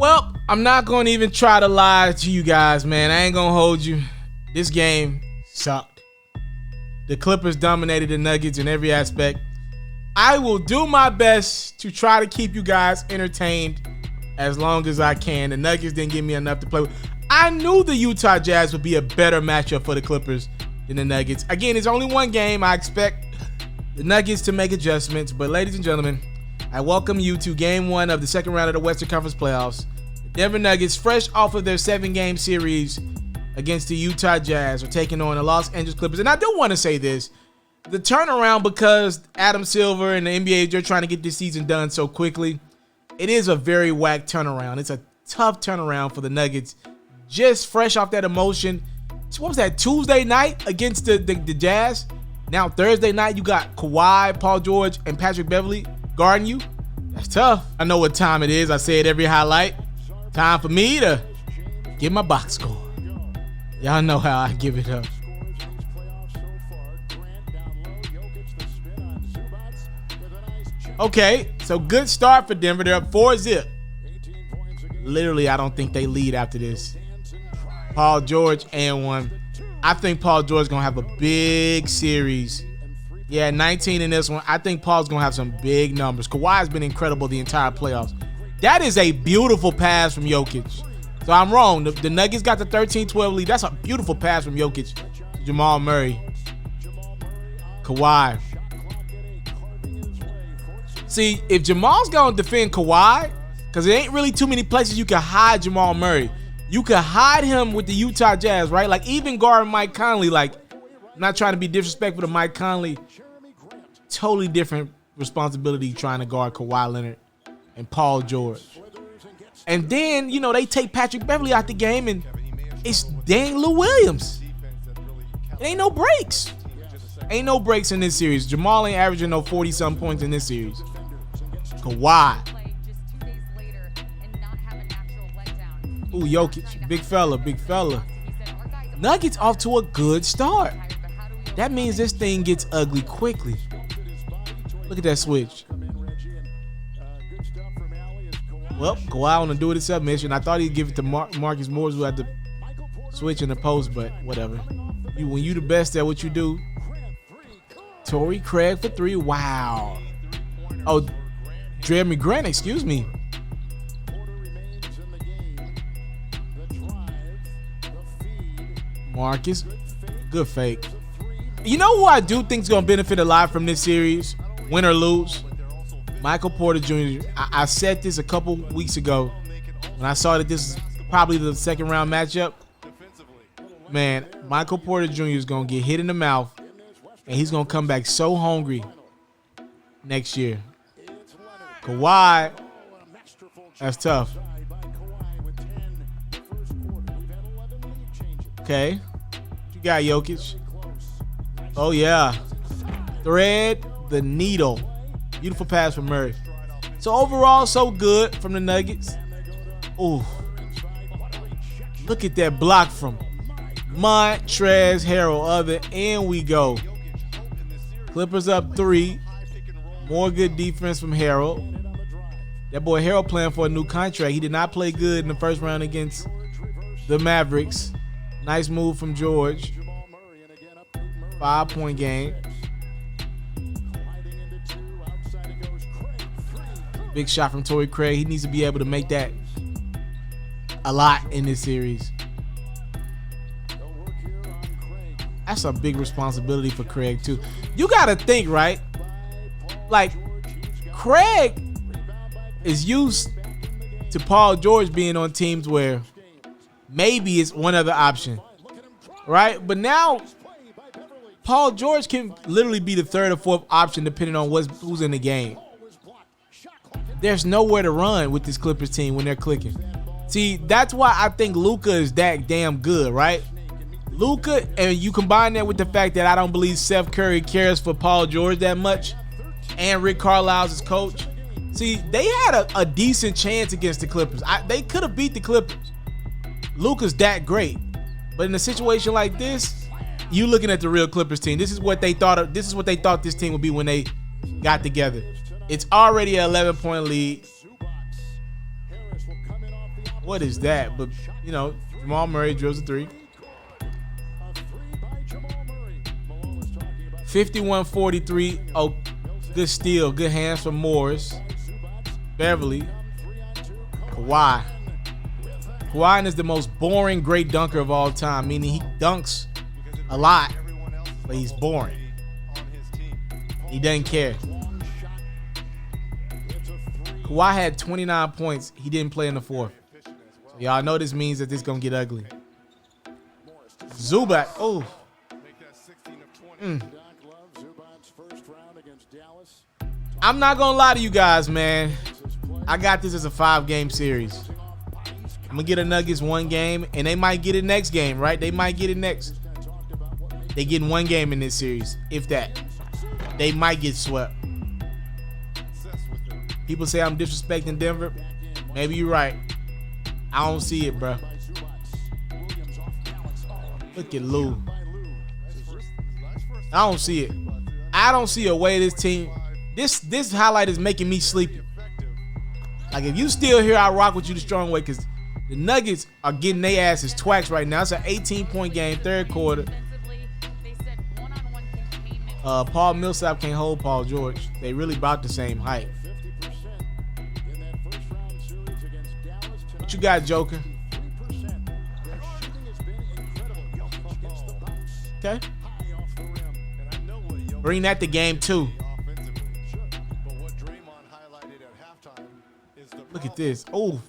Well, I'm not going to even try to lie to you guys, man. I ain't going to hold you. This game sucked. The Clippers dominated the Nuggets in every aspect. I will do my best to try to keep you guys entertained as long as I can. The Nuggets didn't give me enough to play with. I knew the Utah Jazz would be a better matchup for the Clippers than the Nuggets. Again, it's only one game. I expect the Nuggets to make adjustments. But ladies and gentlemen, I welcome you to game one of the second round of the Western Conference playoffs. The Denver Nuggets, fresh off of their 7-game series against the Utah Jazz, are taking on the Los Angeles Clippers. And I do want to say this. The turnaround, because Adam Silver and the NBA, they're trying to get this season done so quickly, it is a very whack turnaround. It's a tough turnaround for the Nuggets. Just fresh off that emotion. What was that, Tuesday night against the Jazz? Now Thursday night, you got Kawhi, Paul George, and Patrick Beverley guarding you. That's tough. I know what time it is. I say it every highlight. Time for me to get my box score. Y'all know how I give it up. Okay, so good start for Denver. They're up 4-0. Literally, I don't think they lead after this. Paul George and one. I think Paul George is going to have a big series. Yeah, 19 in this one. I think Paul's going to have some big numbers. Kawhi has been incredible the entire playoffs. That is a beautiful pass from Jokic. So I'm wrong. The Nuggets got the 13-12 lead. That's a beautiful pass from Jokic to Jamal Murray. Kawhi. See, if Jamal's going to defend Kawhi, because there ain't really too many places you can hide Jamal Murray. You can hide him with the Utah Jazz, right? Like, even guarding Mike Conley. Like, I'm not trying to be disrespectful to Mike Conley. Totally different responsibility trying to guard Kawhi Leonard and Paul George. And then, you know, they take Patrick Beverley out the game, and it's dang Lou Williams. It ain't no breaks. Ain't no breaks in this series. Jamal ain't averaging no 40-something points in this series. Kawhi. Ooh, Jokic. Big fella, big fella. Nuggets off to a good start. That means this thing gets ugly quickly. Look at that switch. Well, Kawhi on the do-it-yourself mission. I thought he'd give it to Marcus Morris, who had to switch in the post, but whatever. When you the best at what you do. Torrey Craig for 3. Wow. Oh, Jeremy Grant, excuse me. Marcus, good fake. You know who I do think is going to benefit a lot from this series, win or lose? Michael Porter Jr. I said this a couple weeks ago when I saw that this is probably the second round matchup. Man, Michael Porter Jr. is going to get hit in the mouth, and he's going to come back so hungry next year. Kawhi, that's tough. Okay, you got Jokic. Oh, yeah. Thread the needle. Beautiful pass from Murray. So overall, so good from the Nuggets. Ooh. Look at that block from Montrezl Harrell. Other end we go. Clippers up 3. More good defense from Harrell. That boy Harrell playing for a new contract. He did not play good in the first round against the Mavericks. Nice move from George. 5-point game. Big shot from Torrey Craig. He needs to be able to make that a lot in this series. That's a big responsibility for Craig, too. You got to think, right? Like, Craig is used to Paul George being on teams where maybe it's one other option, right? But now, Paul George can literally be the third or fourth option depending on who's in the game. There's nowhere to run with this Clippers team when they're clicking. See, that's why I think Luka is that damn good, right? Luka, and you combine that with the fact that I don't believe Steph Curry cares for Paul George that much, and Rick Carlisle's his coach. See, they had a decent chance against the Clippers. They could have beat the Clippers. Luka's that great. But in a situation like this, you looking at the real Clippers team. This is what they thought this team would be when they got together. It's already an 11-point lead. What is that? But, you know, Jamal Murray drills a three. 51-43. Oh, good steal. Good hands from Morris. Beverly. Kawhi. Kawhi is the most boring great dunker of all time, meaning he dunks a lot, but he's boring. He doesn't care. Kawhi had 29 points. He didn't play in the fourth. So y'all know this means that this is going to get ugly. Zubac. Oh. I'm not going to lie to you guys, man. I got this as a 5-game series. I'm going to get a Nuggets one game, and they might get it next game, right? They might get it next. They getting one game in this series, if that. They might get swept. People say I'm disrespecting Denver. Maybe you're right. I don't see it, bro. Look at Lou. I don't see it. I don't see a way this team. This highlight is making me sleepy. Like, if you still here, I rock with you the strong way, because the Nuggets are getting their asses twaxed right now. It's an 18-point game, third quarter. Paul Millsap can't hold Paul George. They really about the same height. What you got, Joker? Okay. Bring that to game 2. Look at this. Oh.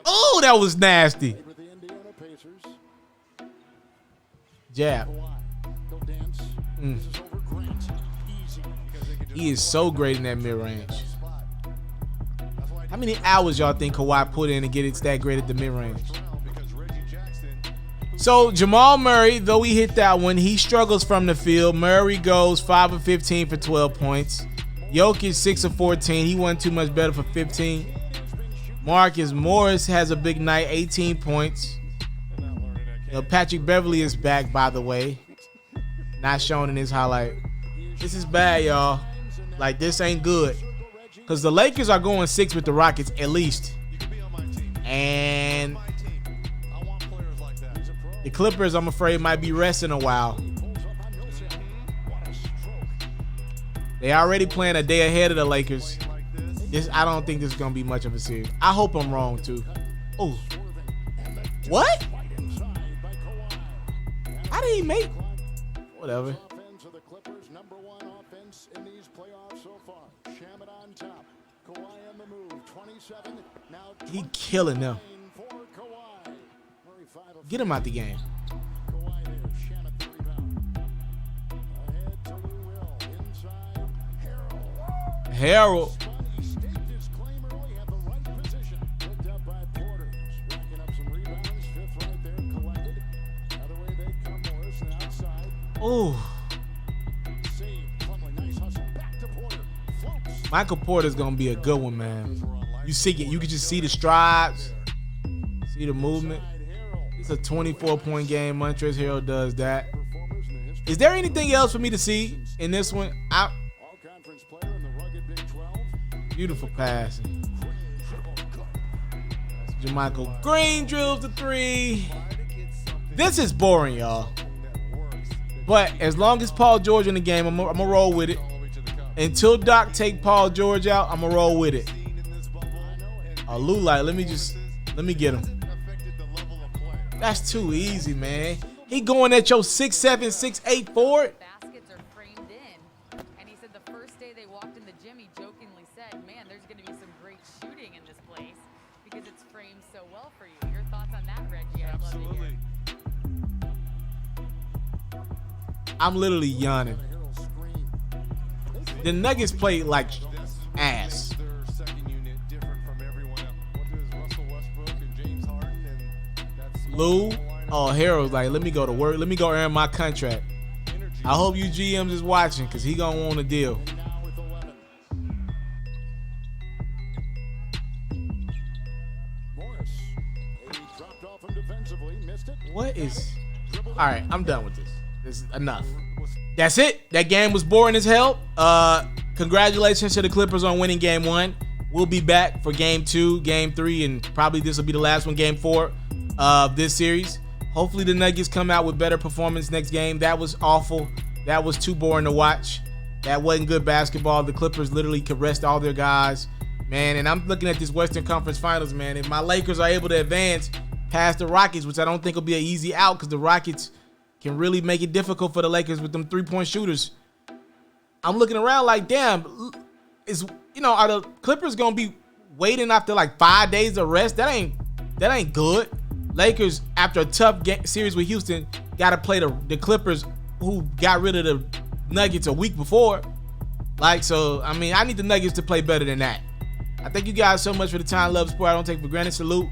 Oh, that was nasty. Jab. He is so great in that mid-range. How many hours y'all think Kawhi put in to get it that great at the mid-range? So Jamal Murray, though he hit that one, he struggles from the field. Murray goes 5 of 15 for 12 points. Jokic 6 of 14. He wasn't too much better for 15. Marcus Morris has a big night, 18 points. Patrick Beverly is back, by the way. Not shown in his highlight. This is bad, y'all. Like, this ain't good. Because the Lakers are going 6 with the Rockets, at least. And the Clippers, I'm afraid, might be resting a while. They already playing a day ahead of the Lakers. I don't think this is going to be much of a series. I hope I'm wrong, too. Oh. What? How did he make? Whatever. He killing them. Get him out the game. Harold. Ooh. Michael Porter's gonna be a good one, man. You see it. You can just see the strides, see the movement. It's a 24-point game. Montrezl Harrell does that. Is there anything else for me to see in this one? Beautiful passing. JaMychal Green drills the 3. This is boring, y'all. But as long as Paul George in the game, I'm gonna roll with it. Until Doc take Paul George out, I'm gonna roll with it. Oh, Lou Light, let me get him. That's too easy, man. He going at your 6'7", 6'8" forward. Baskets are framed in, and he said the first day they walked in the gym, he jokingly said, "Man, there's going to be some great shooting in this place because it's framed so well for you." Your thoughts on that, Reggie? Absolutely. I'm literally yawning. The Nuggets played like ass. Lou, oh, Harold's like, let me go to work. Let me go earn my contract. I hope you GMs is watching, because he going to want a deal. What is... All right, I'm done with this. This is enough. That's it. That game was boring as hell. Congratulations to the Clippers on winning game 1. We'll be back for game 2, game 3, and probably this will be the last one, game 4 of this series. Hopefully the Nuggets come out with better performance next game. That was awful. That was too boring to watch. That wasn't good basketball. The Clippers literally could rest all their guys, man. And I'm looking at this Western Conference Finals, man. If my Lakers are able to advance past the Rockets, which I don't think will be an easy out because the Rockets can really make it difficult for the Lakers with them three-point shooters. I'm looking around like, damn, are the Clippers gonna be waiting after like 5 days of rest? That ain't good. Lakers, after a tough series with Houston, gotta play the Clippers, who got rid of the Nuggets a week before. I need the Nuggets to play better than that. I thank you guys so much for the time, love, support. I don't take for granted. Salute.